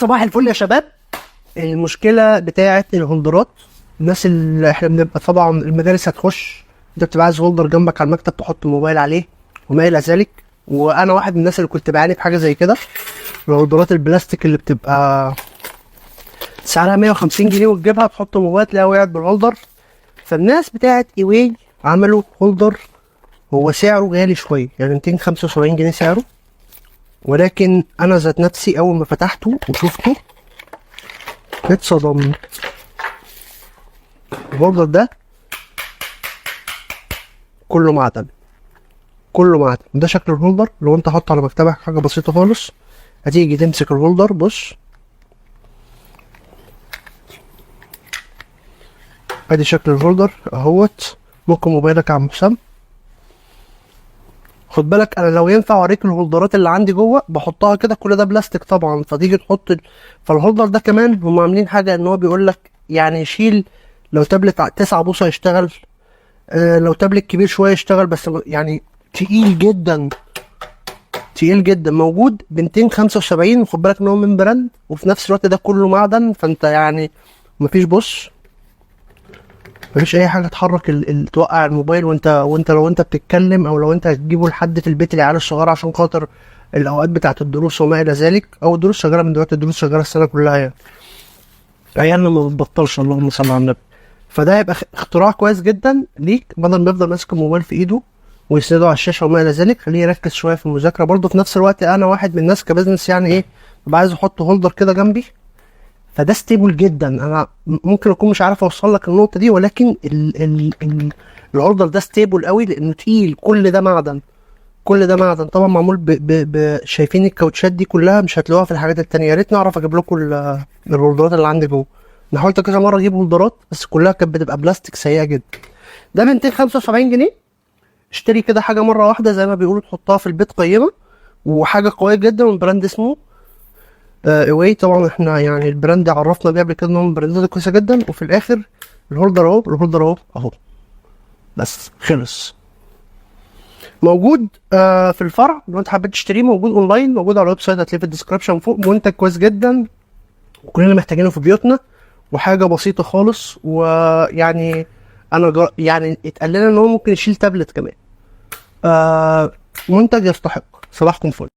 صباح الفل يا شباب. المشكله بتاعه الهولدرات، الناس اللي احنا بنبقى طبعا المدارس هتخش، انت بتبقى عايز هولدر جنبك على المكتب تحط الموبايل عليه وما الى ذلك. وانا واحد من الناس اللي كنت بعاني في حاجه زي كده، الهولدرات البلاستيك اللي بتبقى سعرها 150 جنيه وتجيبها تحط موبايل تلاقيها وقعت بالهولدر. فالناس بتاعه ايواي عملوا هولدر هو سعره غالي شويه، يعني 275 جنيه سعره، ولكن انا ذات نفسي اول ما فتحته وشفته اتصدمت. الهولدر ده كله معدن، كله معدن. ده شكل الهولدر لو انت حاطه على مكتبك حاجه بسيطه خالص. هتيجي تمسك الهولدر، بص ادي شكل الهولدر اهوت. ممكن موبايلك يا عم حسام. خد بالك انا لو ينفع اوريك الهولدرات اللي عندي جوه بحطها كده، كل ده بلاستيك طبعا، فتيجي تحط فالهولدر ده كمان هم عاملين حاجه ان هو بيقول لك يعني يشيل لو تابلت 9 بوصه يشتغل، لو تابلت كبير شويه يشتغل، بس يعني تقيل جدا، تقيل جدا. موجود ب 275، وخد بالك ان هو من براند، وفي نفس الوقت ده كله معدن، فانت يعني مفيش، بص مفيش اي حاجه تحرك توقع الموبايل وانت لو انت بتتكلم، او لو انت هتجيبه لحد في البيت العيال الصغيره عشان خاطر الاوقات بتاعه الدروس وما الى ذلك، او الدروس شغاله من دلوقتي، الدروس شغاله السنه كلها يعني، عيالنا ما بتبطلش اللهم صل على النبي. فده هيبقى اختراع كويس جدا ليك، بدل ما يفضل ماسك الموبايل في ايده ويسنده على الشاشه وما الى ذلك، خليه يركز شويه في المذاكره. برضه في نفس الوقت انا واحد من الناس كبزنس يعني ايه، ببقى عايز احط هولدر كده جنبي، فده ستيبل جدا. انا ممكن اكون مش عارف اوصل لك النقطه دي، ولكن الهولدر ده ستيبل قوي لانه تقيل، كل ده معدن، كل ده معدن طبعا، معمول شايفين الكاوتشات دي كلها مش هتلاقوها في الحاجات التانية. يا ريت نعرف اجيب لكم الهولدرات اللي عندي جوه. انا حاولت كذا مره اجيب هولدرات بس كلها كانت بتبقى بلاستيك سيئه جدا. ده ب 275 جنيه. اشتري كده حاجه مره واحده زي ما بيقولوا، تحطها في البيت قيمه، وحاجه قويه جدا من براند اسمه ايواي. طبعا احنا يعني البراند عرفنا بيه قبل كده ان هو من البراندات كويسه جدا. وفي الاخر الهولدر اهو، الهولدر اهو اهو، بس خلص. موجود في الفرع لو انت حبيت تشتريه، موجود اونلاين، موجود على الويب سايت، هتلاقيه في الديسكربشن فوق. منتج كويس جدا وكلنا محتاجينه في بيوتنا، وحاجه بسيطه خالص. ويعني انا يعني اتقال لنا ان هو ممكن يشيل تابلت كمان. منتج يستحق. صباحكم فل.